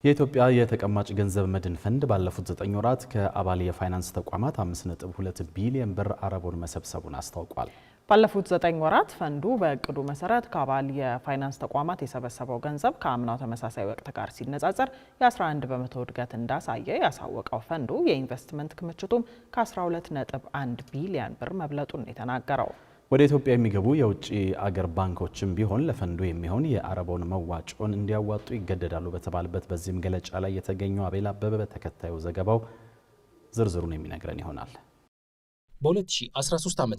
የኢትዮጵያ የተቀማጭ ገንዘብ መድን ፈንድ ባለፉት 9 ወራት ከአባል የፋይናንስ ተቋማት 5.2 ቢሊዮን ብር አረቦን መሰብሰቡን አስታውቋል። ባለፉት 9 ወራት ፈንዱ በእቅዱ መሰረት ከአባል የፋይናንስ ተቋማት የሰበሰበው ገንዘብ ከአምናው ተመሳሳይ ወቅት ጋር ሲነጻጸር የ11 በመቶ እድገት እንዳሳየ ያሳወቀው ፈንዱ የኢንቨስትመንት ክምችቱም ከ12.1 ቢሊዮን ብር መብለጡን የተናገረው። ወደ ኢትዮጵያ የሚገቡ የውጭ አገር ባንኮችም ቢሆን ለፈንዱ የሚሆን የአረቦን መዋጮን እንዲያዋጡ ይገደዳሉ በተባለበት በዚህም ገለጫ ላይ የተገኘው አቤል አበበ በተከታዩ ዘገባው ዝርዝሩን የሚነግረን ይሆናል። በ2013 ዓ.ም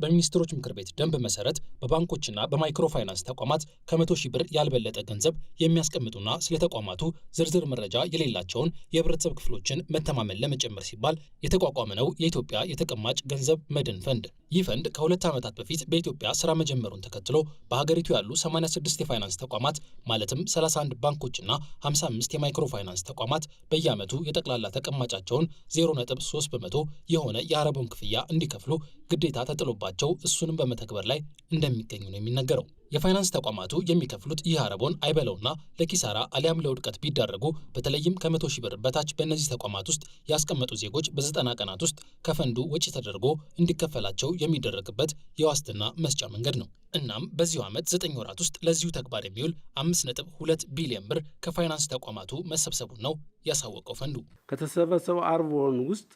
በሚኒስትሮች ምክር ቤት ደንብ መሰረት በባንኮችና በማይክሮ ፋይናንስ ተቋማት ከ100 ሺህ ብር ያልበለጠ ገንዘብ የሚያስቀምጡና ስለ ተቋማቱ ዝርዝር መረጃ የሌላቸውን የህብረተሰብ ክፍሎችን መተማመን ለመጨመር ሲባል የተቋቋመ ነው የኢትዮጵያ የተቀማጭ ገንዘብ መድን ፈንድ። ይህ ፈንድ ከ2 ዓመታት በፊት በኢትዮጵያ ስራ መጀመሩን ተከትሎ በሀገሪቱ ያሉ 86 የፋይናንስ ተቋማት ማለትም 31 ባንኮችና 55 የማይክሮ ፋይናንስ ተቋማት በየዓመቱ የጠቅላላ ተቀማጫቸውን 0.3 በመቶ የሆነ የአረቦን ክፍያ እንዲከፍሉ ግዴታ ተጥሎባቸው እሱንም በመተግበር ላይ እንደሚገኙ ነው የሚነገረው። የፋይናንስ ተቋማቱ የሚከፍሉት ይህ አረቦን አይበለውና ለኪሳራ አሊያም ለውድቀት ቢዳረጉ በተለይም ከ100 ሺህ ብር በታች በእነዚህ ተቋማት ውስጥ ያስቀመጡ ዜጎች በ90 ቀናት ውስጥ ከፈንዱ ወጪ ተደርጎ እንዲከፈላቸው የሚደረግበት የዋስትና መስጫ መንገድ ነው። እናም በዚሁ ዓመት 9 ወራት ውስጥ ለዚሁ ተግባር የሚውል 5.2 ቢሊዮን ብር ከፋይናንስ ተቋማቱ መሰብሰቡን ነው ያሳወቀው ፈንዱ። ከተሰበሰበው አረቦን ውስጥ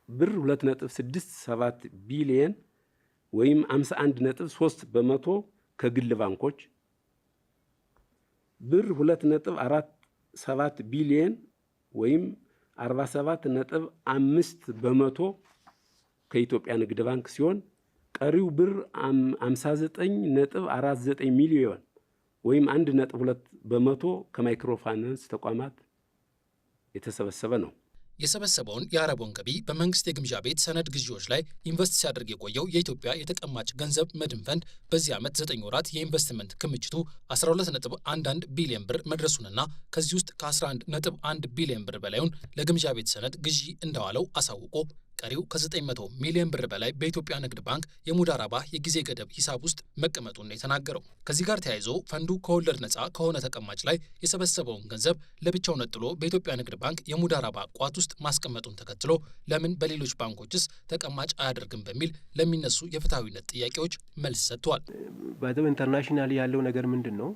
ብር 2.67 ቢሊዮን ወይም 51.3 በመቶ ከግል ባንኮች፣ ብር 2.47 ቢሊዮን ወይም 47.5 በመቶ ከኢትዮጵያ ንግድ ባንክ ሲሆን ቀሪው ብር 59.49 ሚሊዮን ወይም 1.2 በመቶ ከማይክሮ ፋይናንስ ተቋማት የተሰበሰበ ነው። የሰበሰበውን የአረቦን ገቢ በመንግስት የግምጃ ቤት ሰነድ ግዢዎች ላይ ኢንቨስት ሲያደርግ የቆየው የኢትዮጵያ የተቀማጭ ገንዘብ መድን ፈንድ በዚህ ዓመት 9 ወራት የኢንቨስትመንት ክምችቱ 12.11 ቢሊዮን ብር መድረሱንና ከዚህ ውስጥ ከ11.1 ቢሊዮን ብር በላዩን ለግምጃ ቤት ሰነድ ግዢ እንደዋለው አሳውቆ ቀሪው ከ900 ሚሊዮን ብር በላይ በኢትዮጵያ ንግድ ባንክ የሙዳራባ የጊዜ ገደብ ሂሳብ ውስጥ መቀመጡን ነው የተናገረው። ከዚህ ጋር ተያይዞ ፈንዱ ከወለድ ነፃ ከሆነ ተቀማጭ ላይ የሰበሰበውን ገንዘብ ለብቻው ነጥሎ በኢትዮጵያ ንግድ ባንክ የሙዳራባ ቋት ውስጥ ማስቀመጡን ተከትሎ ለምን በሌሎች ባንኮችስ ተቀማጭ አያደርግም በሚል ለሚነሱ የፍትሐዊነት ጥያቄዎች መልስ ሰጥቷል። በደም ኢንተርናሽናል ያለው ነገር ምንድነው?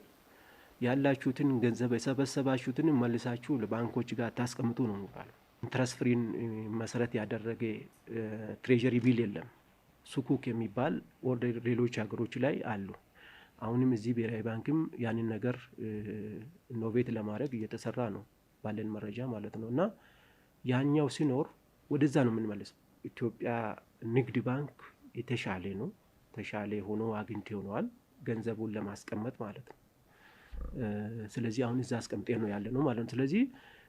ያላችሁትን ገንዘብ የሰበሰባችሁትን መልሳችሁ ለባንኮች ጋር ታስቀምጡ ነው የሚባለው። ኢንትረስት ፍሪን መሰረት ያደረገ ትሬጀሪ ቢል የለም። ሱኩክ የሚባል ወደ ሌሎች ሀገሮች ላይ አሉ። አሁንም እዚህ ብሔራዊ ባንክም ያንን ነገር ኢኖቬት ለማድረግ እየተሰራ ነው ባለን መረጃ ማለት ነው። እና ያኛው ሲኖር ወደዛ ነው የምንመለሰው። ኢትዮጵያ ንግድ ባንክ የተሻለ ነው፣ ተሻለ ሆኖ አግኝቶ ሆኗል ገንዘቡን ለማስቀመጥ ማለት ነው። ስለዚህ አሁን እዛ አስቀምጤ ነው ያለ ነው ማለት ነው። ስለዚህ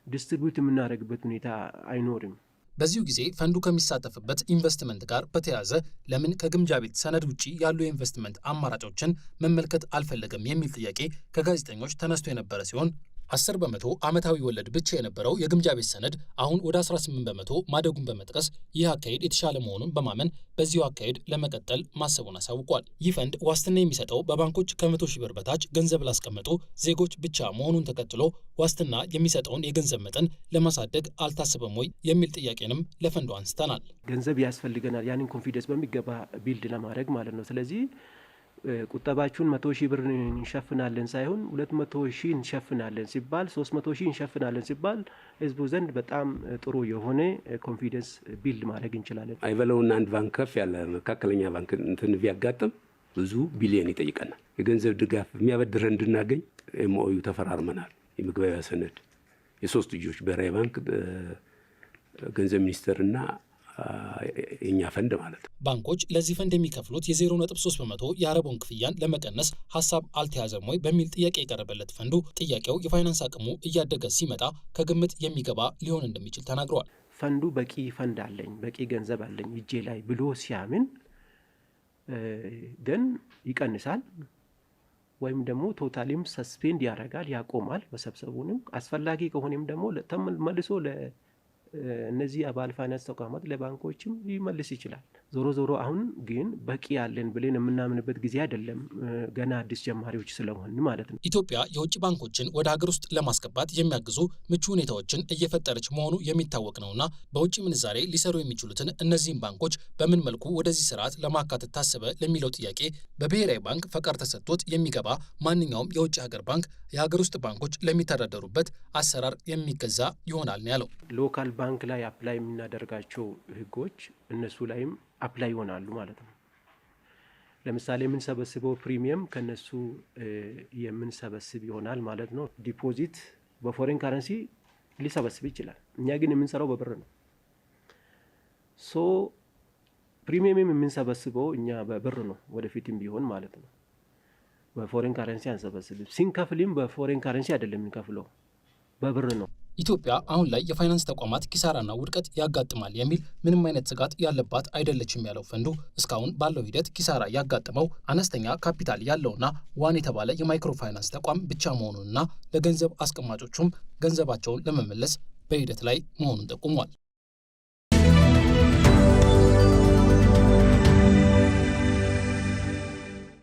ዲስትሪቢዩት የምናደርግበት ሁኔታ አይኖርም። በዚሁ ጊዜ ፈንዱ ከሚሳተፍበት ኢንቨስትመንት ጋር በተያያዘ ለምን ከግምጃ ቤት ሰነድ ውጪ ያሉ የኢንቨስትመንት አማራጮችን መመልከት አልፈለገም የሚል ጥያቄ ከጋዜጠኞች ተነስቶ የነበረ ሲሆን 10 በመቶ ዓመታዊ ወለድ ብቻ የነበረው የግምጃ ቤት ሰነድ አሁን ወደ 18 በመቶ ማደጉን በመጥቀስ ይህ አካሄድ የተሻለ መሆኑን በማመን በዚሁ አካሄድ ለመቀጠል ማሰቡን አሳውቋል። ይህ ፈንድ ዋስትና የሚሰጠው በባንኮች ከ100 ሺህ ብር በታች ገንዘብ ላስቀመጡ ዜጎች ብቻ መሆኑን ተከትሎ ዋስትና የሚሰጠውን የገንዘብ መጠን ለማሳደግ አልታሰበም ወይ የሚል ጥያቄንም ለፈንዱ አንስተናል። ገንዘብ ያስፈልገናል ያንን ኮንፊደንስ በሚገባ ቢልድ ለማድረግ ማለት ነው። ስለዚህ ቁጠባችሁን 100 ሺህ ብር እንሸፍናለን ሳይሆን 200 ሺህ እንሸፍናለን ሲባል 300 ሺህ እንሸፍናለን ሲባል ህዝቡ ዘንድ በጣም ጥሩ የሆነ ኮንፊደንስ ቢልድ ማድረግ እንችላለን። አይበለውና አንድ ባንክ ከፍ ያለ መካከለኛ ባንክ እንትን ቢያጋጥም ብዙ ቢሊዮን ይጠይቀናል። የገንዘብ ድጋፍ የሚያበድረን እንድናገኝ ኤምኦዩ ተፈራርመናል። የመግባቢያ ሰነድ የሶስት ልጆች ብሔራዊ ባንክ፣ ገንዘብ ሚኒስቴርና የኛ ፈንድ ማለት ነው። ባንኮች ለዚህ ፈንድ የሚከፍሉት የ0.3 በመቶ የአረቦን ክፍያን ለመቀነስ ሀሳብ አልተያዘም ወይ በሚል ጥያቄ የቀረበለት ፈንዱ ጥያቄው የፋይናንስ አቅሙ እያደገ ሲመጣ ከግምት የሚገባ ሊሆን እንደሚችል ተናግረዋል። ፈንዱ በቂ ፈንድ አለኝ፣ በቂ ገንዘብ አለኝ እጄ ላይ ብሎ ሲያምን ግን ይቀንሳል ወይም ደግሞ ቶታሊም ሰስፔንድ ያደርጋል፣ ያቆማል መሰብሰቡንም። አስፈላጊ ከሆነም ደግሞ መልሶ እነዚህ አባል ፋይናንስ ተቋማት ለባንኮችም ሊመልስ ይችላል። ዞሮ ዞሮ አሁን ግን በቂ ያለን ብለን የምናምንበት ጊዜ አይደለም፣ ገና አዲስ ጀማሪዎች ስለሆን ማለት ነው። ኢትዮጵያ የውጭ ባንኮችን ወደ ሀገር ውስጥ ለማስገባት የሚያግዙ ምቹ ሁኔታዎችን እየፈጠረች መሆኑ የሚታወቅ ነውና በውጭ ምንዛሬ ሊሰሩ የሚችሉትን እነዚህን ባንኮች በምን መልኩ ወደዚህ ስርዓት ለማካተት ታሰበ ለሚለው ጥያቄ በብሔራዊ ባንክ ፈቃድ ተሰጥቶት የሚገባ ማንኛውም የውጭ ሀገር ባንክ የሀገር ውስጥ ባንኮች ለሚተዳደሩበት አሰራር የሚገዛ ይሆናል ነው ያለው። ሎካል ባንክ ላይ አፕላይ የምናደርጋቸው ህጎች እነሱ ላይም አፕላይ ይሆናሉ ማለት ነው። ለምሳሌ የምንሰበስበው ፕሪሚየም ከነሱ የምንሰበስብ ይሆናል ማለት ነው። ዲፖዚት በፎሬን ካረንሲ ሊሰበስብ ይችላል። እኛ ግን የምንሰራው በብር ነው። ሶ ፕሪሚየም የምንሰበስበው እኛ በብር ነው ወደፊትም ቢሆን ማለት ነው። በፎሬን ካረንሲ አንሰበስብም። ሲንከፍልም በፎሬን ካረንሲ አይደለም የምንከፍለው፣ በብር ነው። ኢትዮጵያ አሁን ላይ የፋይናንስ ተቋማት ኪሳራና ውድቀት ያጋጥማል የሚል ምንም አይነት ስጋት ያለባት አይደለችም ያለው ፈንዱ እስካሁን ባለው ሂደት ኪሳራ ያጋጠመው አነስተኛ ካፒታል ያለውና ዋን የተባለ የማይክሮ ፋይናንስ ተቋም ብቻ መሆኑንና ለገንዘብ አስቀማጮቹም ገንዘባቸውን ለመመለስ በሂደት ላይ መሆኑን ጠቁሟል።